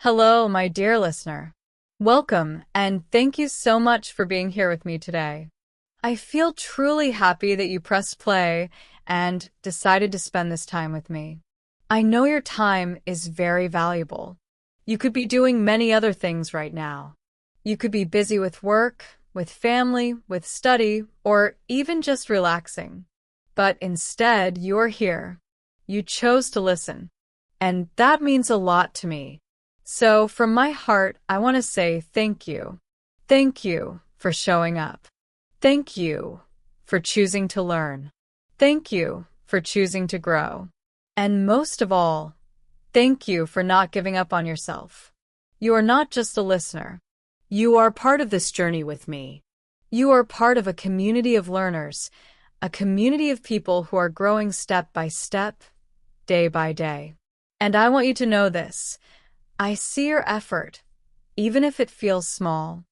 Hello, my dear listener. Welcome, and thank you so much for being here with me today. I feel truly happy that you pressed play and decided to spend this time with me. I know your time is very valuable. You could be doing many other things right now. You could be busy with work, with family, with study, or even just relaxing. But instead, you're here. You chose to listen. And that means a lot to me. So, from my heart, I want to say thank you. Thank you for showing up. Thank you for choosing to learn. Thank you for choosing to grow. And most of all, thank you for not giving up on yourself. You are not just a listener. You are part of this journey with me. You are part of a community of learners, a community of people who are growing step by step, day by day. And I want you to know this. I see your effort, even if it feels small,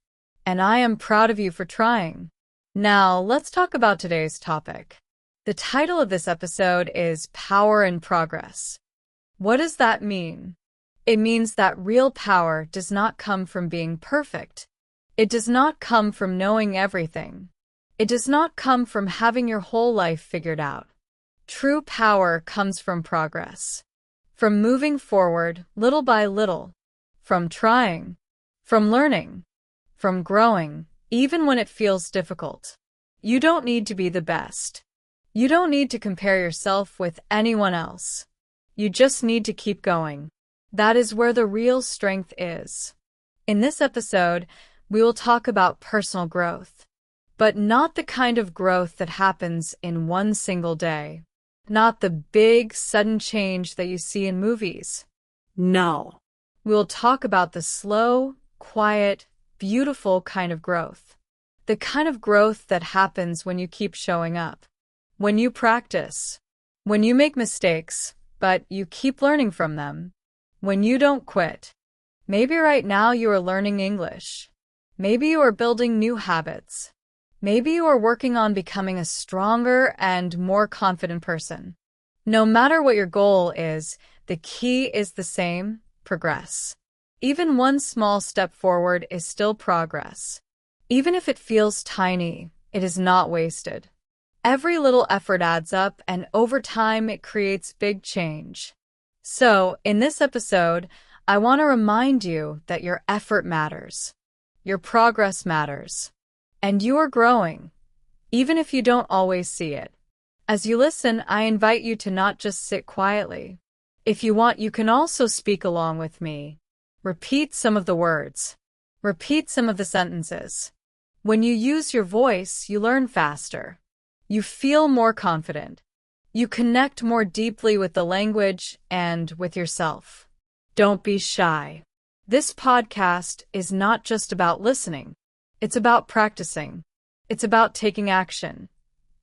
and I am proud of you for trying. Now, let's talk about today's topic. The title of this episode is Power in Progress. What does that mean? It means that real power does not come from being perfect. It does not come from knowing everything. It does not come from having your whole life figured out. True power comes from progress. From moving forward little by little, from trying, from learning, from growing, even when it feels difficult. You don't need to be the best. You don't need to compare yourself with anyone else. You just need to keep going. That is where the real strength is. In this episode, we will talk about personal growth, but not the kind of growth that happens in one single day. Not the big, sudden change that you see in movies. No. We'll talk about the slow, quiet, beautiful kind of growth. The kind of growth that happens when you keep showing up. When you practice. When you make mistakes, but you keep learning from them. When you don't quit. Maybe right now you are learning English. Maybe you are building new habits. Maybe you are working on becoming a stronger and more confident person. No matter what your goal is, the key is the same: progress. Even one small step forward is still progress. Even if it feels tiny, it is not wasted. Every little effort adds up, and over time it creates big change. So, in this episode, I want to remind you that your effort matters. Your progress matters. And you are growing, even if you don't always see it. As you listen, I invite you to not just sit quietly. If you want, you can also speak along with me. Repeat some of the words. Repeat some of the sentences. When you use your voice, you learn faster. You feel more confident. You connect more deeply with the language and with yourself. Don't be shy. This podcast is not just about listening. It's about practicing. It's about taking action,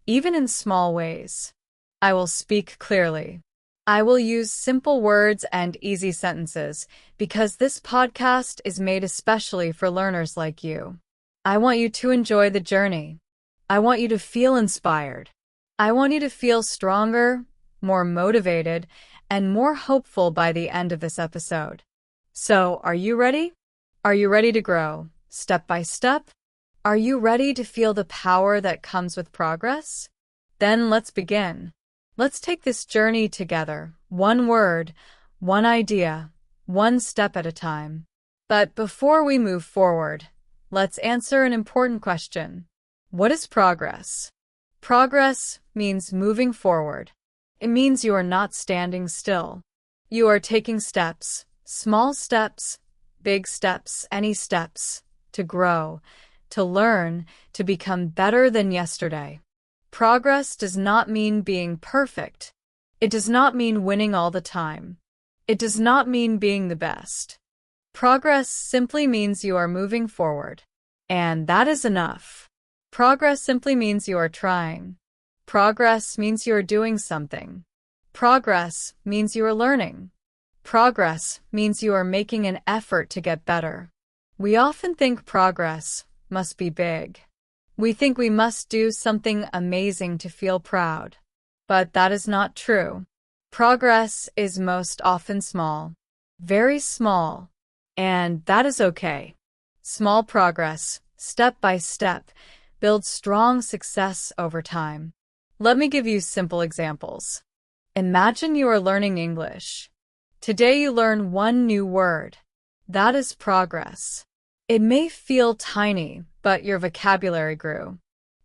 even in small ways. I will speak clearly. I will use simple words and easy sentences because this podcast is made especially for learners like you. I want you to enjoy the journey. I want you to feel inspired. I want you to feel stronger, more motivated, and more hopeful by the end of this episode. So, are you ready? Are you ready to grow? Step by step? Are you ready to feel the power that comes with progress? Then let's begin. Let's take this journey together, one word, one idea, one step at a time. But before we move forward, let's answer an important question. What is progress? Progress means moving forward. It means you are not standing still. You are taking steps, small steps, big steps, any steps, to grow, to learn, to become better than yesterday. Progress does not mean being perfect. It does not mean winning all the time. It does not mean being the best. Progress simply means you are moving forward. And that is enough. Progress simply means you are trying. Progress means you are doing something. Progress means you are learning. Progress means you are making an effort to get better. We often think progress must be big. We think we must do something amazing to feel proud. But that is not true. Progress is most often small. Very small. And that is okay. Small progress, step by step, builds strong success over time. Let me give you simple examples. Imagine you are learning English. Today you learn one new word. That is progress. It may feel tiny, but your vocabulary grew.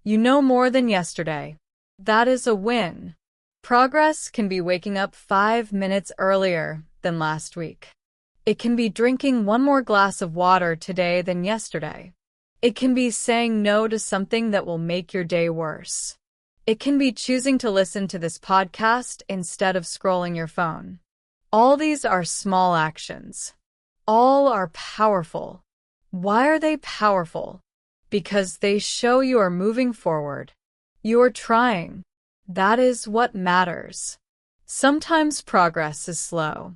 You know more than yesterday. That is a win. Progress can be waking up 5 minutes earlier than last week. It can be drinking one more glass of water today than yesterday. It can be saying no to something that will make your day worse. It can be choosing to listen to this podcast instead of scrolling your phone. All these are small actions. All are powerful. Why are they powerful? Because they show you are moving forward. You are trying. That is what matters. Sometimes progress is slow.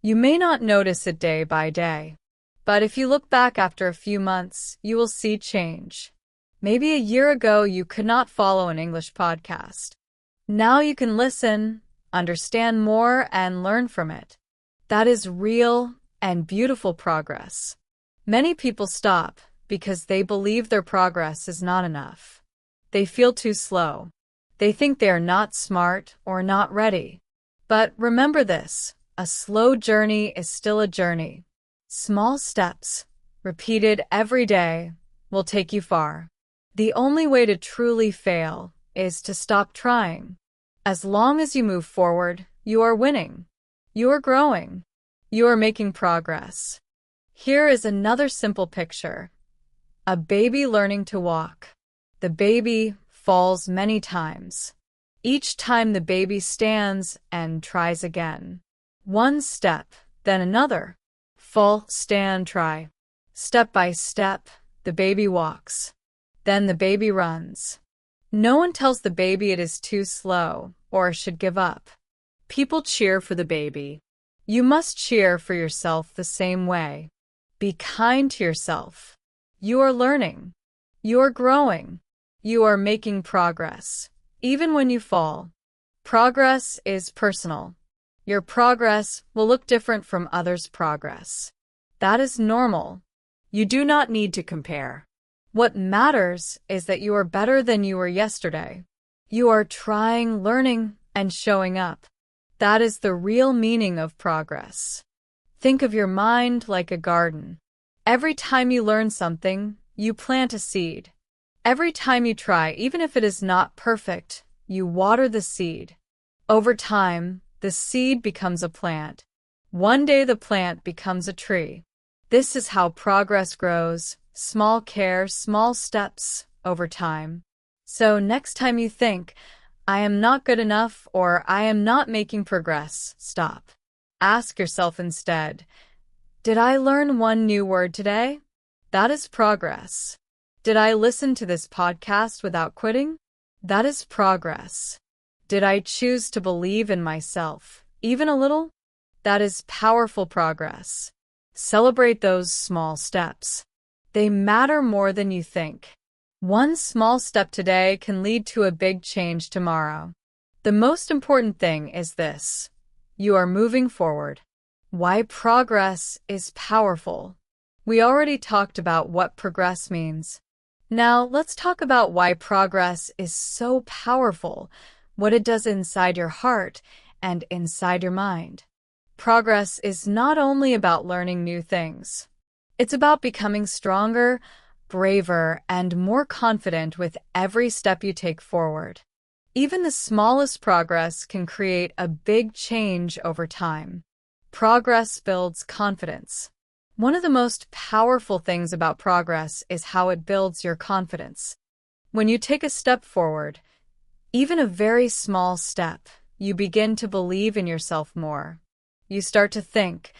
You may not notice it day by day. But if you look back after a few months, you will see change. Maybe a year ago you could not follow an English podcast. Now you can listen, understand more, and learn from it. That is real and beautiful progress. Many people stop because they believe their progress is not enough. They feel too slow. They think they are not smart or not ready. But remember this, a slow journey is still a journey. Small steps, repeated every day, will take you far. The only way to truly fail is to stop trying. As long as you move forward, you are winning. You are growing. You are making progress. Here is another simple picture. A baby learning to walk. The baby falls many times. Each time the baby stands and tries again. One step, then another. Fall, stand, try. Step by step, the baby walks. Then the baby runs. No one tells the baby it is too slow or should give up. People cheer for the baby. You must cheer for yourself the same way. Be kind to yourself. You are learning. You are growing. You are making progress, even when you fall. Progress is personal. Your progress will look different from others' progress. That is normal. You do not need to compare. What matters is that you are better than you were yesterday. You are trying, learning, and showing up. That is the real meaning of progress. Think of your mind like a garden. Every time you learn something, you plant a seed. Every time you try, even if it is not perfect, you water the seed. Over time, the seed becomes a plant. One day the plant becomes a tree. This is how progress grows, small care, small steps, over time. So next time you think, I am not good enough or I am not making progress, stop. Ask yourself instead, did I learn one new word today? That is progress. Did I listen to this podcast without quitting? That is progress. Did I choose to believe in myself, even a little? That is powerful progress. Celebrate those small steps. They matter more than you think. One small step today can lead to a big change tomorrow. The most important thing is this: you are moving forward. Why progress is powerful. We already talked about what progress means. Now let's talk about why progress is so powerful, what it does inside your heart and inside your mind. Progress is not only about learning new things. It's about becoming stronger, braver, and more confident with every step you take forward. Even the smallest progress can create a big change over time. Progress builds confidence. One of the most powerful things about progress is how it builds your confidence. When you take a step forward, even a very small step, you begin to believe in yourself more. You start to think,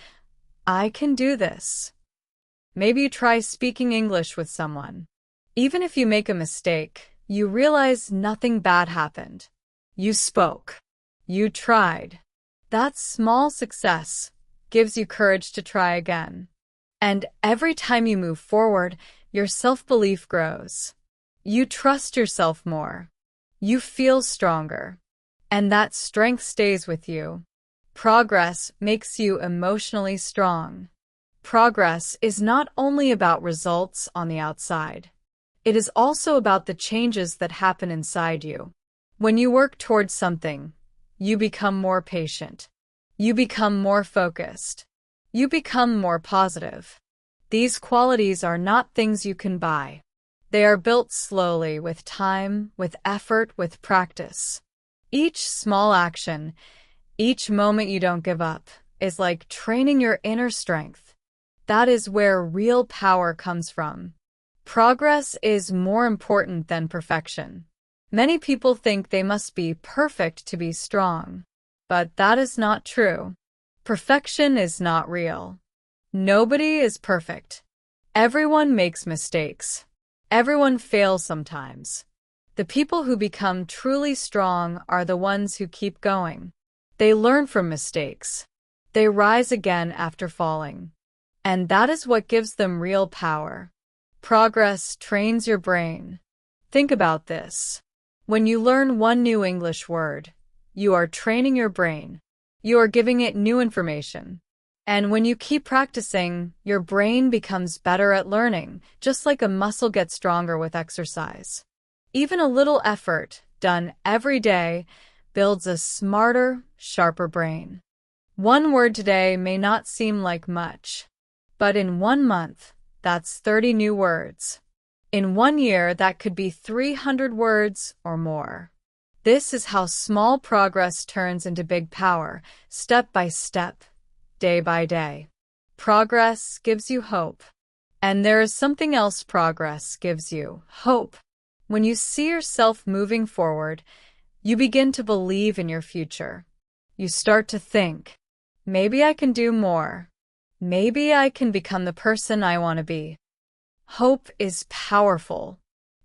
I can do this. Maybe you try speaking English with someone. Even if you make a mistake, you realize nothing bad happened. You spoke. You tried. That small success gives you courage to try again. And every time you move forward, your self-belief grows. You trust yourself more. You feel stronger. And that strength stays with you. Progress makes you emotionally strong. Progress is not only about results on the outside. It is also about the changes that happen inside you. When you work towards something, you become more patient. You become more focused. You become more positive. These qualities are not things you can buy. They are built slowly, with time, with effort, with practice. Each small action, each moment you don't give up, is like training your inner strength. That is where real power comes from. Progress is more important than perfection. Many people think they must be perfect to be strong, but that is not true. Perfection is not real. Nobody is perfect. Everyone makes mistakes. Everyone fails sometimes. The people who become truly strong are the ones who keep going. They learn from mistakes. They rise again after falling. And that is what gives them real power. Progress trains your brain. Think about this. When you learn one new English word, you are training your brain. You are giving it new information. And when you keep practicing, your brain becomes better at learning, just like a muscle gets stronger with exercise. Even a little effort, done every day, builds a smarter, sharper brain. One word today may not seem like much, but in 1 month, that's 30 new words. In 1 year, that could be 300 words or more. This is how small progress turns into big power, step by step, day by day. Progress gives you hope. And there is something else progress gives you, hope. When you see yourself moving forward, you begin to believe in your future. You start to think, maybe I can do more. Maybe I can become the person I want to be. Hope is powerful.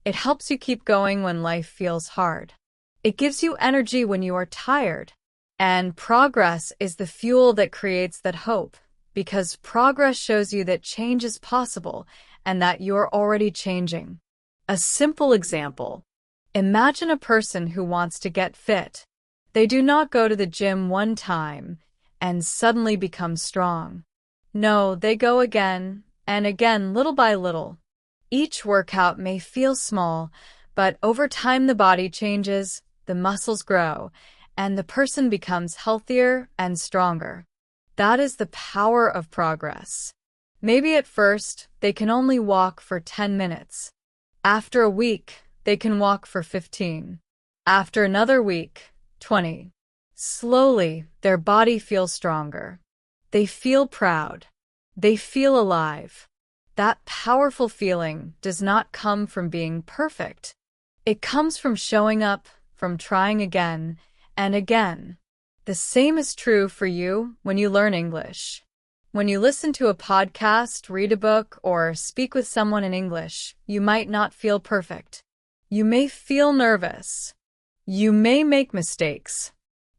It helps you keep going when life feels hard. It gives you energy when you are tired. And progress is the fuel that creates that hope, because progress shows you that change is possible and that you're already changing. A simple example. Imagine a person who wants to get fit. They do not go to the gym one time and suddenly become strong. No, they go again and again, little by little. Each workout may feel small, but over time the body changes, the muscles grow, and the person becomes healthier and stronger. That is the power of progress. Maybe at first, they can only walk for 10 minutes. After a week, they can walk for 15. After another week, 20. Slowly, their body feels stronger. They feel proud. They feel alive. That powerful feeling does not come from being perfect. It comes from showing up, from trying again and again. The same is true for you when you learn English. When you listen to a podcast, read a book, or speak with someone in English, you might not feel perfect. You may feel nervous. You may make mistakes.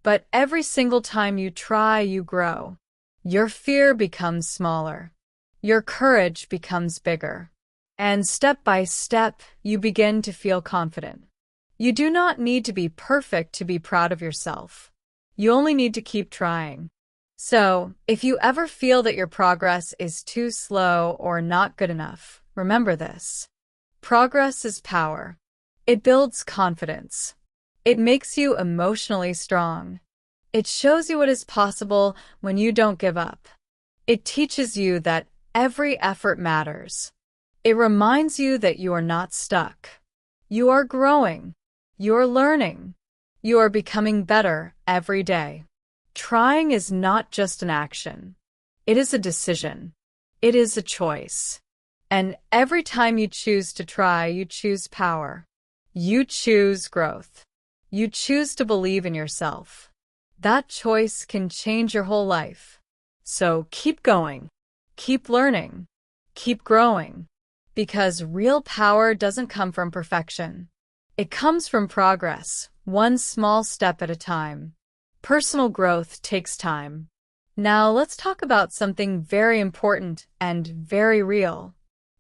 But every single time you try, you grow. Your fear becomes smaller. Your courage becomes bigger. And step by step, you begin to feel confident. You do not need to be perfect to be proud of yourself. You only need to keep trying. So, if you ever feel that your progress is too slow or not good enough, remember this. Progress is power. It builds confidence. It makes you emotionally strong. It shows you what is possible when you don't give up. It teaches you that every effort matters. It reminds you that you are not stuck. You are growing. You are learning. You are becoming better every day. Trying is not just an action. It is a decision. It is a choice. And every time you choose to try, you choose power. You choose growth. You choose to believe in yourself. That choice can change your whole life. So keep going. Keep learning. Keep growing. Because real power doesn't come from perfection. It comes from progress, one small step at a time. Personal growth takes time. Now let's talk about something very important and very real.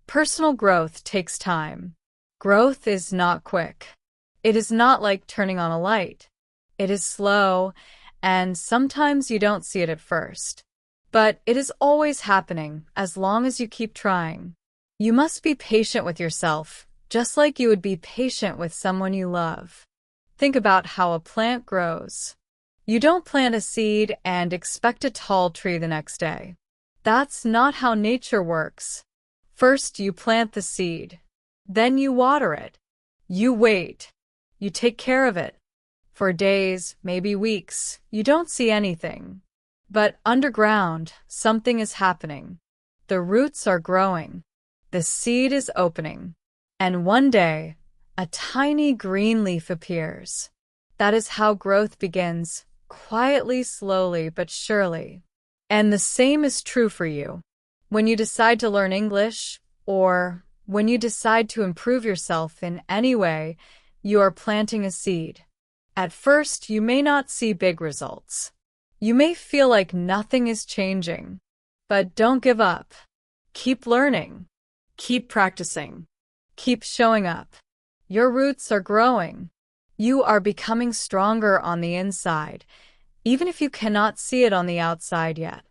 Personal growth takes time. Growth is not quick. It is not like turning on a light. It is slow, and sometimes you don't see it at first. But it is always happening as long as you keep trying. You must be patient with yourself, just like you would be patient with someone you love. Think about how a plant grows. You don't plant a seed and expect a tall tree the next day. That's not how nature works. First, you plant the seed. Then you water it. You wait. You take care of it. For days, maybe weeks, you don't see anything. But underground, something is happening. The roots are growing. The seed is opening. And one day, a tiny green leaf appears. That is how growth begins, quietly, slowly, but surely. And the same is true for you. When you decide to learn English, or when you decide to improve yourself in any way, you are planting a seed. At first, you may not see big results. You may feel like nothing is changing. But don't give up. Keep learning. Keep practicing. Keep showing up. Your roots are growing. You are becoming stronger on the inside, even if you cannot see it on the outside yet.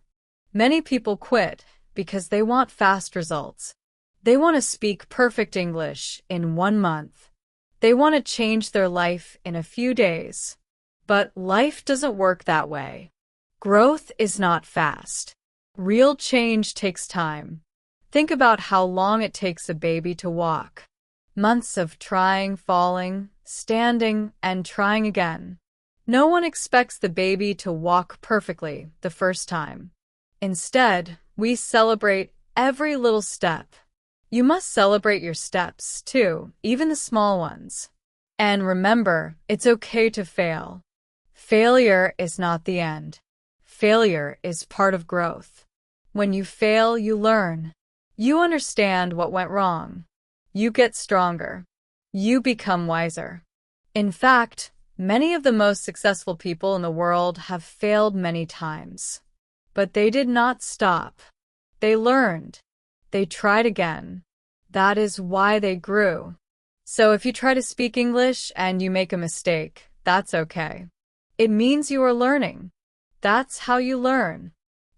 Many people quit because they want fast results. They want to speak perfect English in 1 month. They want to change their life in a few days. But life doesn't work that way. Growth is not fast. Real change takes time. Think about how long it takes a baby to walk. Months of trying, falling, standing, and trying again. No one expects the baby to walk perfectly the first time. Instead, we celebrate every little step. You must celebrate your steps, too, even the small ones. And remember, it's okay to fail. Failure is not the end. Failure is part of growth. When you fail, you learn. You understand what went wrong. You get stronger. You become wiser. In fact, many of the most successful people in the world have failed many times. But they did not stop. They learned. They tried again. That is why they grew. So if you try to speak English and you make a mistake, that's okay. It means you are learning. That's how you learn.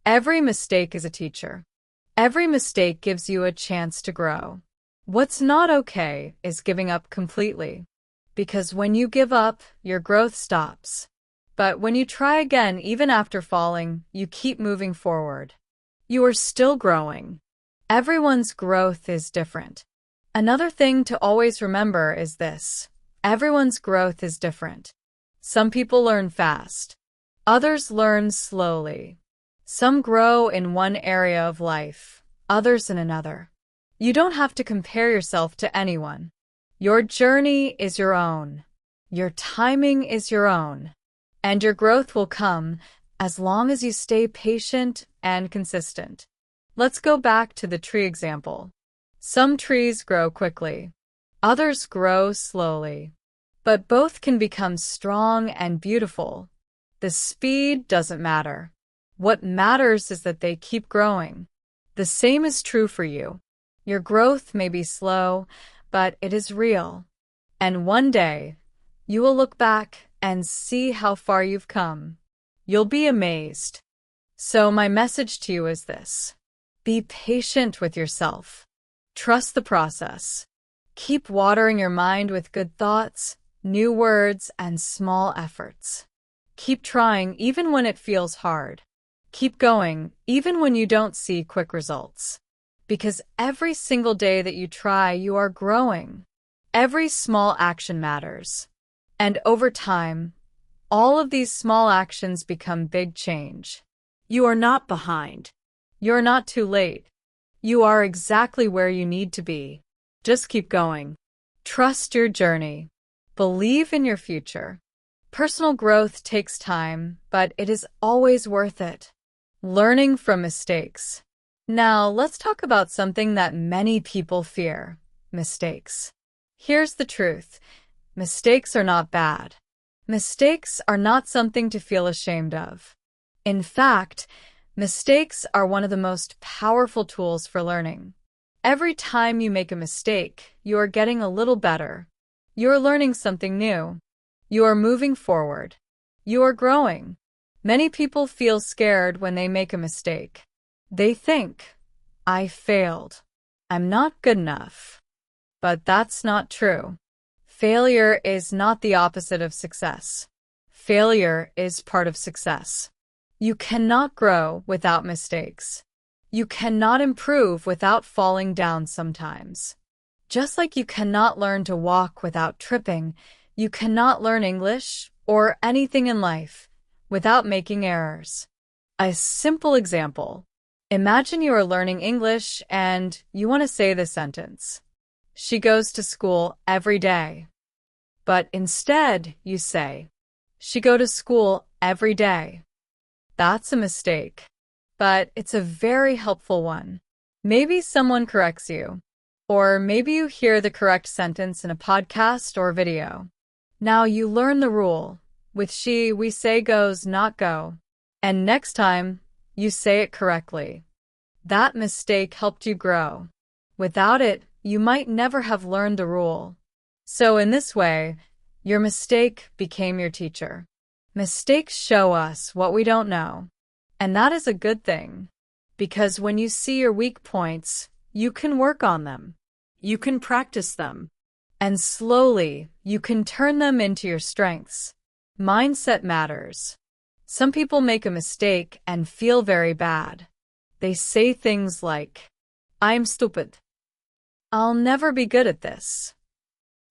Every mistake is a teacher. Every mistake gives you a chance to grow. What's not okay is giving up completely. Because when you give up, your growth stops. But when you try again, even after falling, you keep moving forward. You are still growing. Everyone's growth is different. Another thing to always remember is this. Everyone's growth is different. Some people learn fast. Others learn slowly. Some grow in one area of life, others in another. You don't have to compare yourself to anyone. Your journey is your own. Your timing is your own. And your growth will come as long as you stay patient and consistent. Let's go back to the tree example. Some trees grow quickly. Others grow slowly. But both can become strong and beautiful. The speed doesn't matter. What matters is that they keep growing. The same is true for you. Your growth may be slow, but it is real. And one day, you will look back and see how far you've come. You'll be amazed. So my message to you is this. Be patient with yourself. Trust the process. Keep watering your mind with good thoughts, new words, and small efforts. Keep trying even when it feels hard. Keep going even when you don't see quick results. Because every single day that you try, you are growing. Every small action matters. And over time, all of these small actions become big change. You are not behind. You're not too late. You are exactly where you need to be. Just keep going. Trust your journey. Believe in your future. Personal growth takes time, but it is always worth it. Learning from mistakes. Now, let's talk about something that many people fear. Mistakes. Here's the truth. Mistakes are not bad. Mistakes are not something to feel ashamed of. In fact, mistakes are one of the most powerful tools for learning. Every time you make a mistake, you are getting a little better. You are learning something new. You are moving forward. You are growing. Many people feel scared when they make a mistake. They think, I failed. I'm not good enough. But that's not true. Failure is not the opposite of success. Failure is part of success. You cannot grow without mistakes. You cannot improve without falling down sometimes. Just like you cannot learn to walk without tripping, you cannot learn English or anything in life without making errors. A simple example. Imagine you are learning English and you want to say this sentence. She goes to school every day. But instead, you say, she go to school every day. That's a mistake. But it's a very helpful one. Maybe someone corrects you. Or maybe you hear the correct sentence in a podcast or video. Now you learn the rule. With she, we say goes, not go. And next time, you say it correctly. That mistake helped you grow. Without it, you might never have learned the rule. So in this way, your mistake became your teacher. Mistakes show us what we don't know. And that is a good thing. Because when you see your weak points, you can work on them. You can practice them. And slowly, you can turn them into your strengths. Mindset matters. Some people make a mistake and feel very bad. They say things like, I'm stupid. I'll never be good at this.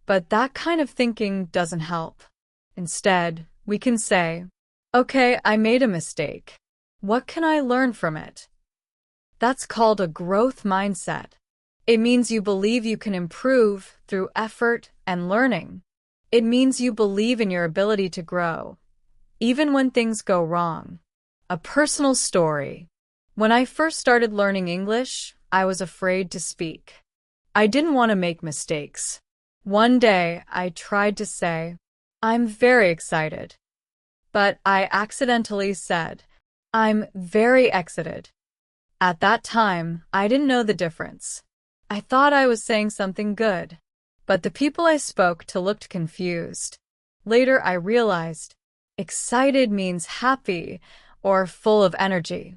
But that kind of thinking doesn't help. Instead, we can say, okay, I made a mistake. What can I learn from it? That's called a growth mindset. It means you believe you can improve through effort and learning. It means you believe in your ability to grow, even when things go wrong. A personal story. When I first started learning English, I was afraid to speak. I didn't want to make mistakes. One day, I tried to say, I'm very excited. But I accidentally said, I'm very excited. At that time, I didn't know the difference. I thought I was saying something good. But the people I spoke to looked confused. Later, I realized, excited means happy or full of energy.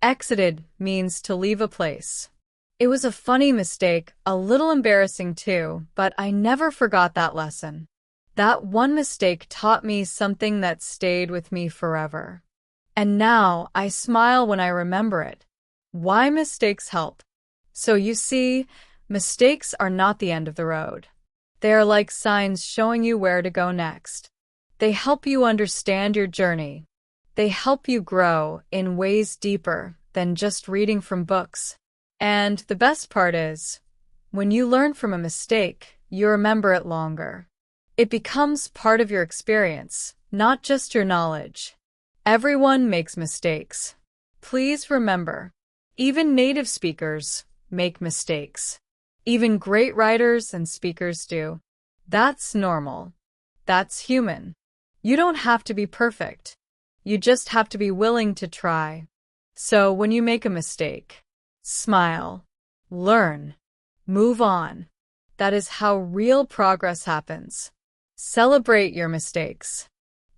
Exited means to leave a place. It was a funny mistake, a little embarrassing too, but I never forgot that lesson. That one mistake taught me something that stayed with me forever. And now I smile when I remember it. Why mistakes help? So you see, mistakes are not the end of the road. They are like signs showing you where to go next. They help you understand your journey. They help you grow in ways deeper than just reading from books. And the best part is, when you learn from a mistake, you remember it longer. It becomes part of your experience, not just your knowledge. Everyone makes mistakes. Please remember, even native speakers make mistakes. Even great writers and speakers do. That's normal. That's human. You don't have to be perfect. You just have to be willing to try. So when you make a mistake, smile, learn, move on. That is how real progress happens. Celebrate your mistakes.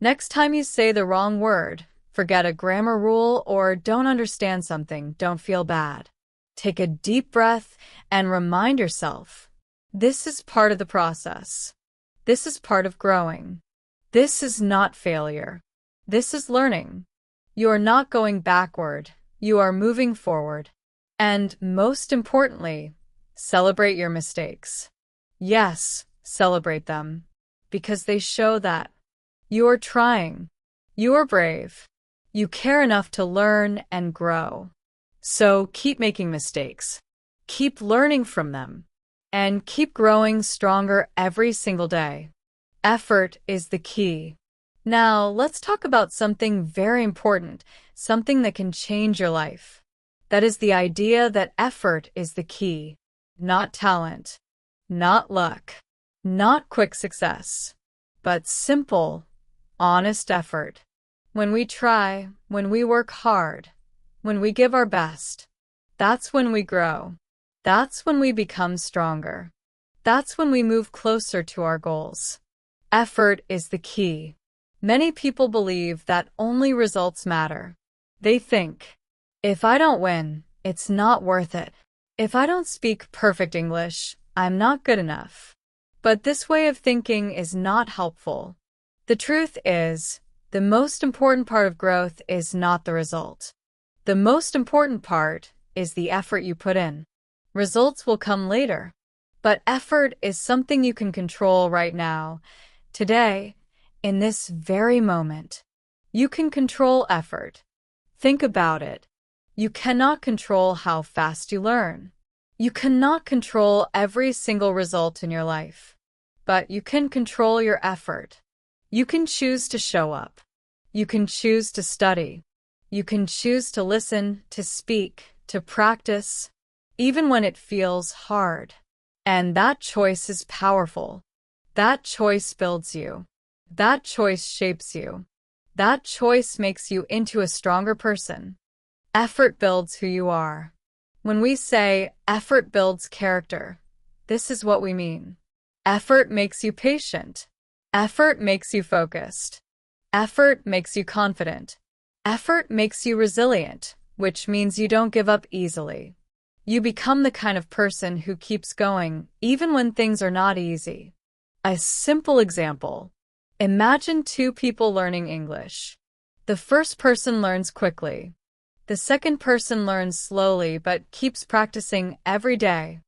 Next time you say the wrong word, forget a grammar rule, or don't understand something, don't feel bad. Take a deep breath and remind yourself, this is part of the process. This is part of growing. This is not failure. This is learning. You are not going backward. You are moving forward. And most importantly, celebrate your mistakes. Yes, celebrate them, because they show that you are trying. You are brave. You care enough to learn and grow. So keep making mistakes, keep learning from them, and keep growing stronger every single day. Effort is the key. Now, let's talk about something very important, something that can change your life. That is the idea that effort is the key, not talent, not luck, not quick success, but simple, honest effort. When we try, when we work hard, when we give our best, that's when we grow. That's when we become stronger. That's when we move closer to our goals. Effort is the key. Many people believe that only results matter. They think, if I don't win, it's not worth it. If I don't speak perfect English, I'm not good enough. But this way of thinking is not helpful. The truth is, the most important part of growth is not the result. The most important part is the effort you put in. Results will come later. But effort is something you can control right now, today, in this very moment. You can control effort. Think about it. You cannot control how fast you learn. You cannot control every single result in your life. But you can control your effort. You can choose to show up. You can choose to study. You can choose to listen, to speak, to practice, even when it feels hard. And that choice is powerful. That choice builds you. That choice shapes you. That choice makes you into a stronger person. Effort builds who you are. When we say effort builds character, this is what we mean. Effort makes you patient. Effort makes you focused. Effort makes you confident. Effort makes you resilient, which means you don't give up easily. You become the kind of person who keeps going even when things are not easy. A simple example. Imagine two people learning English. The first person learns quickly. The second person learns slowly but keeps practicing every day.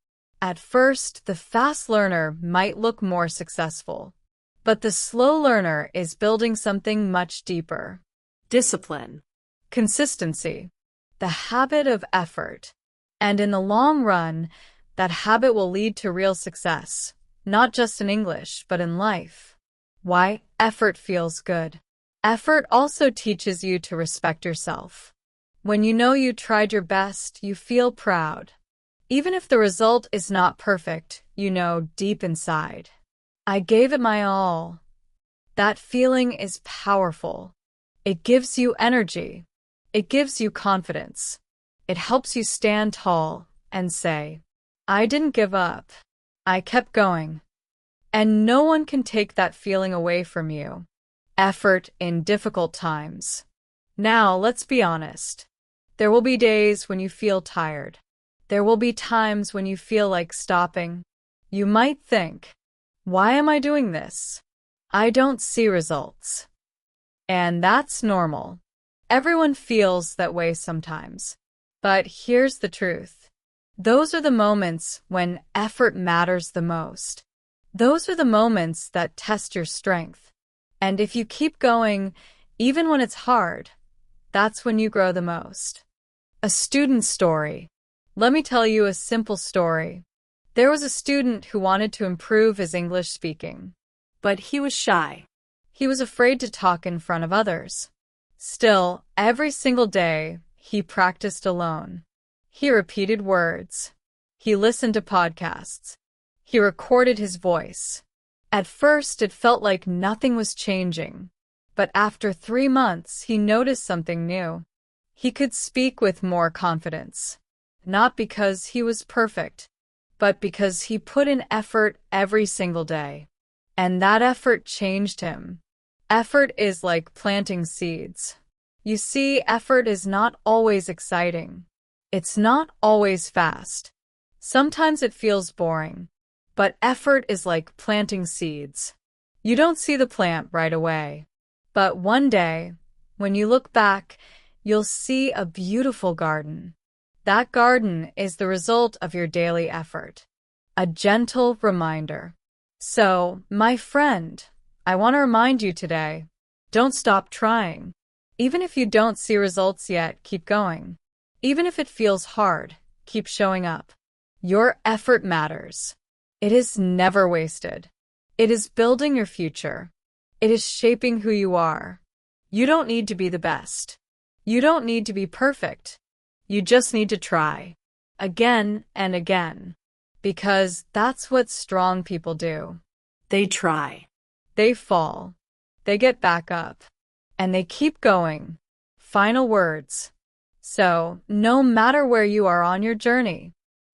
At first, the fast learner might look more successful. But the slow learner is building something much deeper. Discipline. Consistency. The habit of effort. And in the long run, that habit will lead to real success, not just in English, but in life. Why? Effort feels good. Effort also teaches you to respect yourself. When you know you tried your best, you feel proud. Even if the result is not perfect, you know deep inside, I gave it my all. That feeling is powerful. It gives you energy. It gives you confidence. It helps you stand tall and say, I didn't give up. I kept going. And no one can take that feeling away from you. Effort in difficult times. Now, let's be honest. There will be days when you feel tired. There will be times when you feel like stopping. You might think, why am I doing this? I don't see results. And that's normal. Everyone feels that way sometimes. But here's the truth. Those are the moments when effort matters the most. Those are the moments that test your strength. And if you keep going, even when it's hard, that's when you grow the most. A student story. Let me tell you a simple story. There was a student who wanted to improve his English speaking. But he was shy. He was afraid to talk in front of others. Still, every single day, he practiced alone. He repeated words. He listened to podcasts. He recorded his voice. At first, it felt like nothing was changing. But after 3 months, he noticed something new. He could speak with more confidence. Not because he was perfect, but because he put in effort every single day. And that effort changed him. Effort is like planting seeds. You see, effort is not always exciting. It's not always fast. Sometimes it feels boring. But effort is like planting seeds. You don't see the plant right away. But one day, when you look back, you'll see a beautiful garden. That garden is the result of your daily effort. A gentle reminder. So, my friend, I want to remind you today, don't stop trying. Even if you don't see results yet, keep going. Even if it feels hard, keep showing up. Your effort matters. It is never wasted. It is building your future. It is shaping who you are. You don't need to be the best. You don't need to be perfect. You just need to try. Again and again. Because that's what strong people do. They try. They fall. They get back up. And they keep going. Final words. So, no matter where you are on your journey,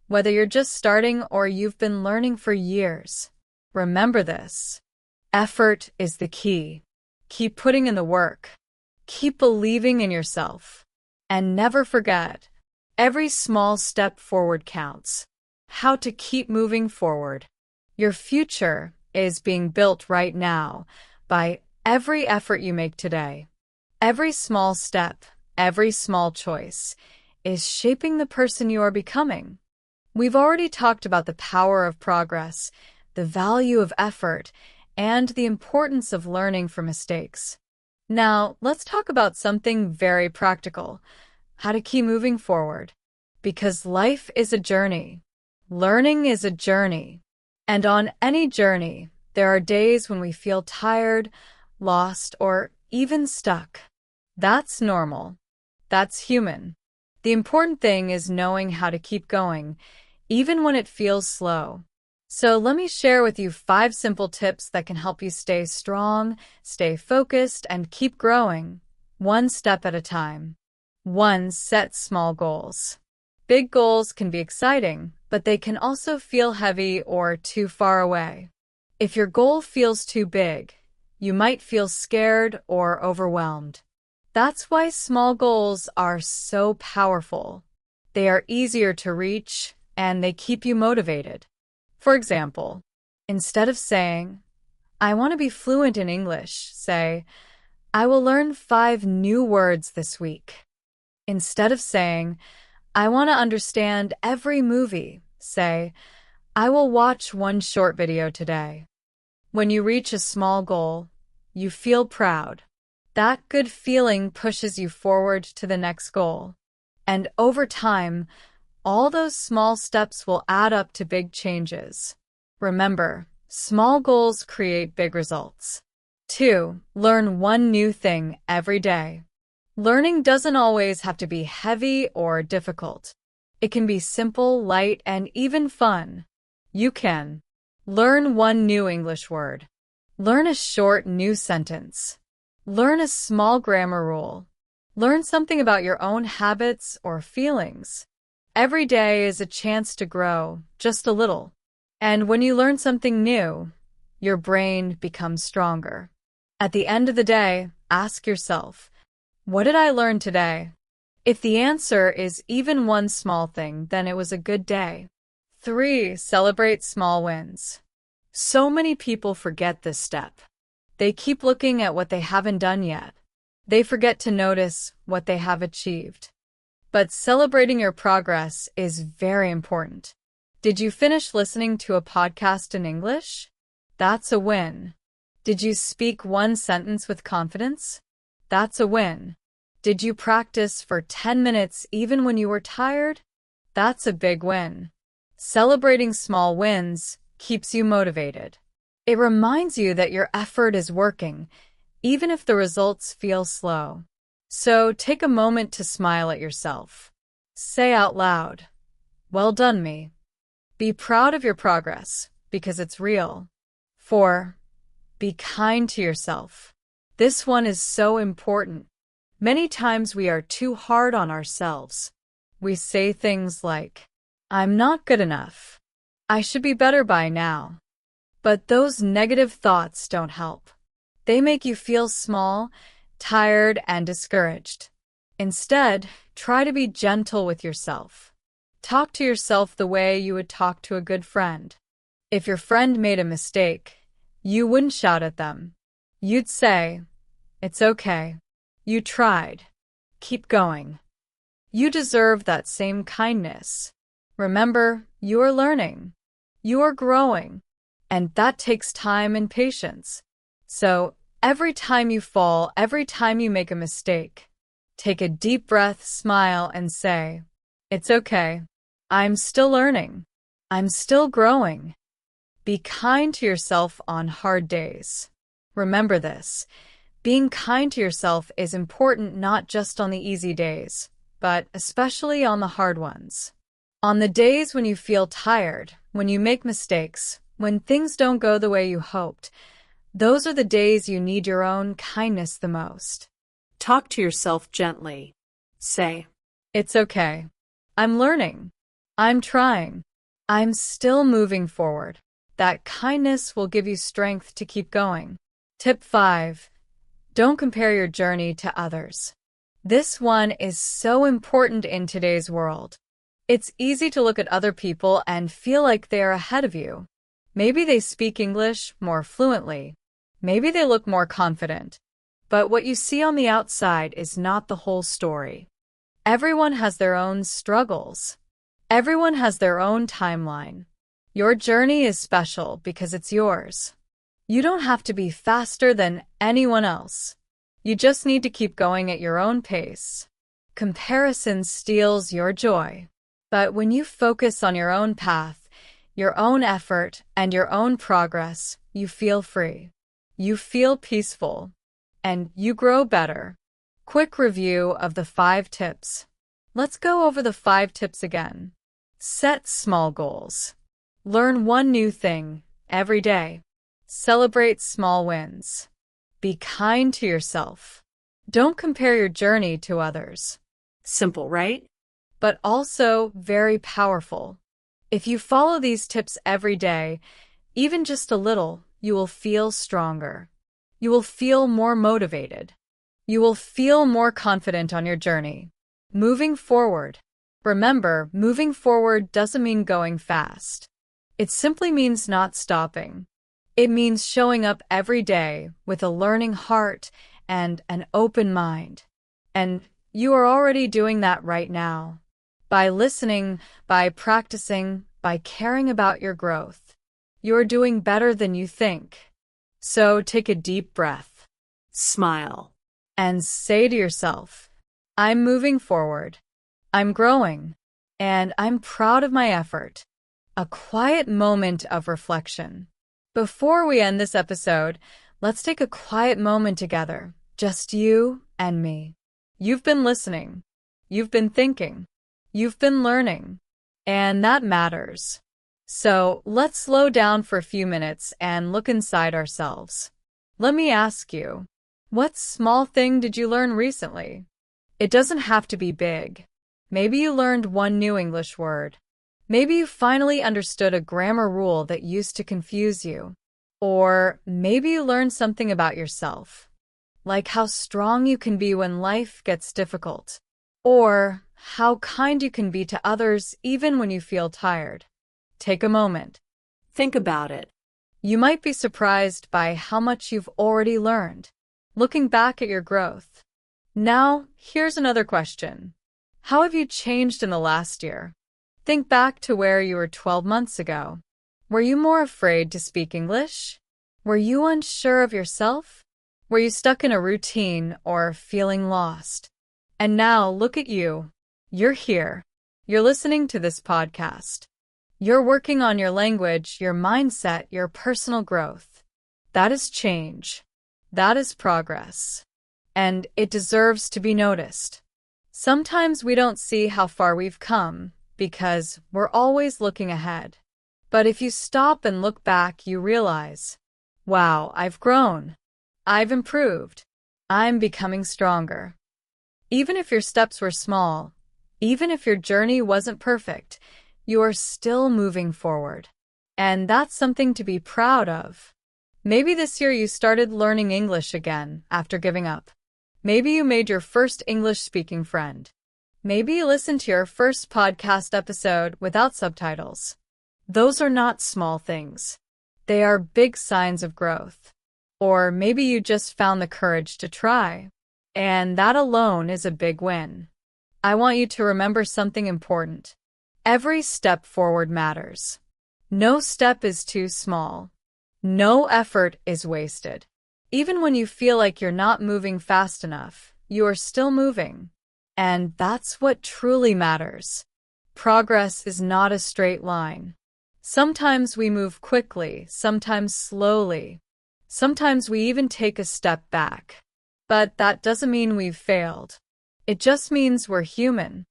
whether you're just starting or you've been learning for years, remember this. Effort is the key. Keep putting in the work. Keep believing in yourself. And never forget, every small step forward counts. How to keep moving forward. Your future is being built right now by every effort you make today. Every small step, every small choice is shaping the person you are becoming. We've already talked about the power of progress, the value of effort, and the importance of learning from mistakes. Now, let's talk about something very practical, how to keep moving forward. Because life is a journey. Learning is a journey. And on any journey, there are days when we feel tired, lost, or even stuck. That's normal. That's human. The important thing is knowing how to keep going, even when it feels slow. So let me share with you 5 simple tips that can help you stay strong, stay focused, and keep growing, one step at a time. 1. Set small goals. Big goals can be exciting, but they can also feel heavy or too far away. If your goal feels too big, you might feel scared or overwhelmed. That's why small goals are so powerful. They are easier to reach, and they keep you motivated. For example, instead of saying, "I want to be fluent in English," say, "I will learn 5 new words this week." Instead of saying, "I want to understand every movie," say, "I will watch 1 short video today." When you reach a small goal, you feel proud. That good feeling pushes you forward to the next goal. And over time, all those small steps will add up to big changes. Remember, small goals create big results. 2. Learn 1 new thing every day. Learning doesn't always have to be heavy or difficult. It can be simple, light, and even fun. You can learn 1 new English word. Learn a short new sentence. Learn a small grammar rule. Learn something about your own habits or feelings. Every day is a chance to grow, just a little. And when you learn something new, your brain becomes stronger. At the end of the day, ask yourself, what did I learn today? If the answer is even 1 small thing, then it was a good day. 3. Celebrate small wins. So many people forget this step. They keep looking at what they haven't done yet. They forget to notice what they have achieved. But celebrating your progress is very important. Did you finish listening to a podcast in English? That's a win. Did you speak 1 sentence with confidence? That's a win. Did you practice for 10 minutes even when you were tired? That's a big win. Celebrating small wins keeps you motivated. It reminds you that your effort is working, even if the results feel slow. So take a moment to smile at yourself. Say out loud, "Well done, me." Be proud of your progress, because it's real. 4. Be kind to yourself. This one is so important. Many times we are too hard on ourselves. We say things like, "I'm not good enough. I should be better by now." But those negative thoughts don't help. They make you feel small, tired, and discouraged. Instead, try to be gentle with yourself. Talk to yourself the way you would talk to a good friend. If your friend made a mistake, you wouldn't shout at them. You'd say, "It's okay. You tried. Keep going." You deserve that same kindness. Remember, you are learning. You are growing. And that takes time and patience. So, every time you fall, every time you make a mistake, take a deep breath, smile, and say, "It's okay. I'm still learning. I'm still growing." Be kind to yourself on hard days. Remember this. Being kind to yourself is important not just on the easy days, but especially on the hard ones. On the days when you feel tired, when you make mistakes, when things don't go the way you hoped, those are the days you need your own kindness the most. Talk to yourself gently. Say, "It's okay. I'm learning. I'm trying. I'm still moving forward." That kindness will give you strength to keep going. Tip 5. Don't compare your journey to others. This one is so important in today's world. It's easy to look at other people and feel like they are ahead of you. Maybe they speak English more fluently. Maybe they look more confident. But what you see on the outside is not the whole story. Everyone has their own struggles. Everyone has their own timeline. Your journey is special because it's yours. You don't have to be faster than anyone else. You just need to keep going at your own pace. Comparison steals your joy. But when you focus on your own path, your own effort, and your own progress, you feel free. You feel peaceful. And you grow better. Quick review of the 5 tips. Let's go over the 5 tips again. Set small goals. Learn one new thing every day. Celebrate small wins. Be kind to yourself. Don't compare your journey to others. Simple, right? But also very powerful. If you follow these tips every day, even just a little, you will feel stronger. You will feel more motivated. You will feel more confident on your journey. Moving forward. Remember, moving forward doesn't mean going fast. It simply means not stopping. It means showing up every day with a learning heart and an open mind. And you are already doing that right now. By listening, by practicing, by caring about your growth. You're doing better than you think. So take a deep breath. Smile. And say to yourself, I'm moving forward. I'm growing. And I'm proud of my effort. A quiet moment of reflection. Before we end this episode, let's take a quiet moment together. Just you and me. You've been listening. You've been thinking. You've been learning. And that matters. So let's slow down for a few minutes and look inside ourselves. Let me ask you, what small thing did you learn recently? It doesn't have to be big. Maybe you learned one new English word. Maybe you finally understood a grammar rule that used to confuse you. Or maybe you learned something about yourself, like how strong you can be when life gets difficult, or how kind you can be to others even when you feel tired. Take a moment. Think about it. You might be surprised by how much you've already learned, looking back at your growth. Now, here's another question. How have you changed in the last year? Think back to where you were 12 months ago. Were you more afraid to speak English? Were you unsure of yourself? Were you stuck in a routine or feeling lost? And now look at you. You're here. You're listening to this podcast. You're working on your language, your mindset, your personal growth. That is change. That is progress. And it deserves to be noticed. Sometimes we don't see how far we've come because we're always looking ahead. But if you stop and look back, you realize, wow, I've grown. I've improved. I'm becoming stronger. Even if your steps were small, even if your journey wasn't perfect, you are still moving forward. And that's something to be proud of. Maybe this year you started learning English again after giving up. Maybe you made your first English-speaking friend. Maybe you listened to your first podcast episode without subtitles. Those are not small things. They are big signs of growth. Or maybe you just found the courage to try. And that alone is a big win. I want you to remember something important. Every step forward matters. No step is too small. No effort is wasted. Even when you feel like you're not moving fast enough, you are still moving. And that's what truly matters. Progress is not a straight line. Sometimes we move quickly, sometimes slowly. Sometimes we even take a step back. But that doesn't mean we've failed. It just means we're human.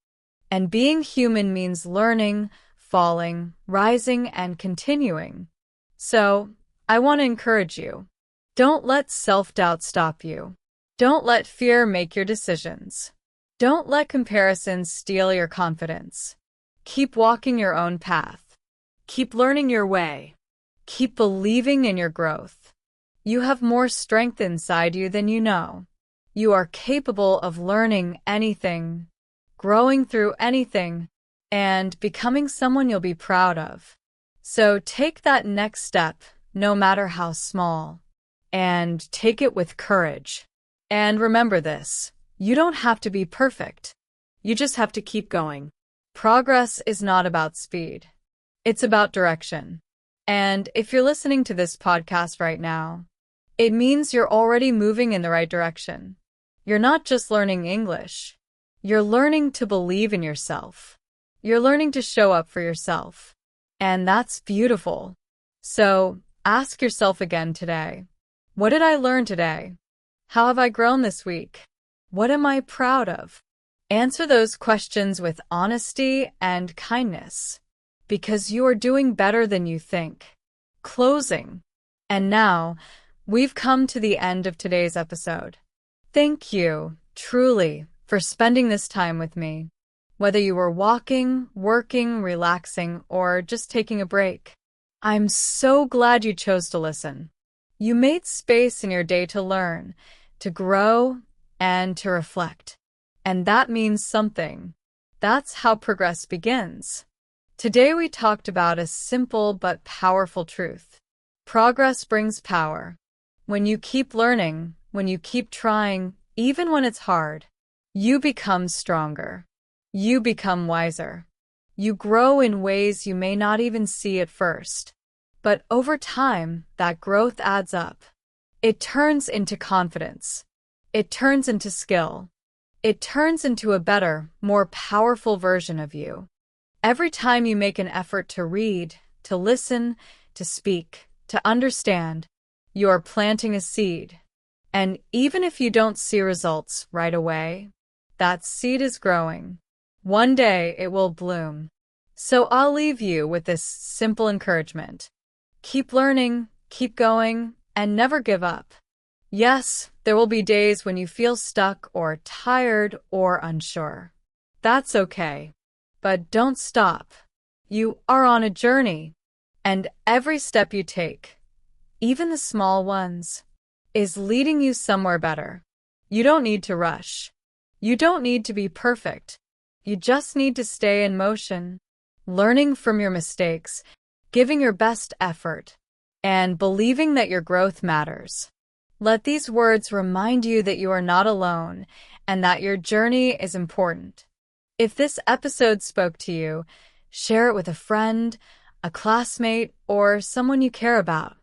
And being human means learning, falling, rising, and continuing. So, I want to encourage you. Don't let self-doubt stop you. Don't let fear make your decisions. Don't let comparisons steal your confidence. Keep walking your own path. Keep learning your way. Keep believing in your growth. You have more strength inside you than you know. You are capable of learning anything, growing through anything, and becoming someone you'll be proud of. So take that next step, no matter how small, and take it with courage. And remember this, you don't have to be perfect. You just have to keep going. Progress is not about speed. It's about direction. And if you're listening to this podcast right now, it means you're already moving in the right direction. You're not just learning English. You're learning to believe in yourself. You're learning to show up for yourself. And that's beautiful. So ask yourself again today, what did I learn today? How have I grown this week? What am I proud of? Answer those questions with honesty and kindness, because you are doing better than you think. Closing. And now, we've come to the end of today's episode. Thank you, truly, for spending this time with me. Whether you were walking, working, relaxing, or just taking a break, I'm so glad you chose to listen. You made space in your day to learn, to grow, and to reflect. And that means something. That's how progress begins. Today we talked about a simple but powerful truth. Progress brings power. When you keep learning, when you keep trying, even when it's hard, you become stronger. You become wiser. You grow in ways you may not even see at first. But over time, that growth adds up. It turns into confidence. It turns into skill. It turns into a better, more powerful version of you. Every time you make an effort to read, to listen, to speak, to understand, you are planting a seed. And even if you don't see results right away, that seed is growing. One day it will bloom. So I'll leave you with this simple encouragement. Keep learning, keep going, and never give up. Yes, there will be days when you feel stuck or tired or unsure. That's okay. But don't stop. You are on a journey. And every step you take, even the small ones, is leading you somewhere better. You don't need to rush. You don't need to be perfect. You just need to stay in motion, learning from your mistakes, giving your best effort, and believing that your growth matters. Let these words remind you that you are not alone and that your journey is important. If this episode spoke to you, share it with a friend, a classmate, or someone you care about.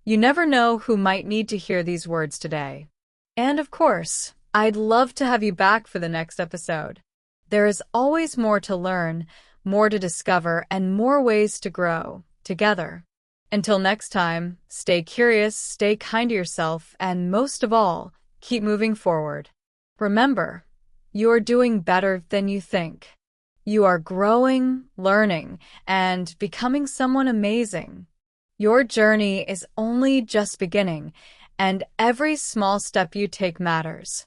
You never know who might need to hear these words today. And of course, I'd love to have you back for the next episode. There is always more to learn, more to discover, and more ways to grow together. Until next time, stay curious, stay kind to yourself, and most of all, keep moving forward. Remember, you are doing better than you think. You are growing, learning, and becoming someone amazing. Your journey is only just beginning, and every small step you take matters.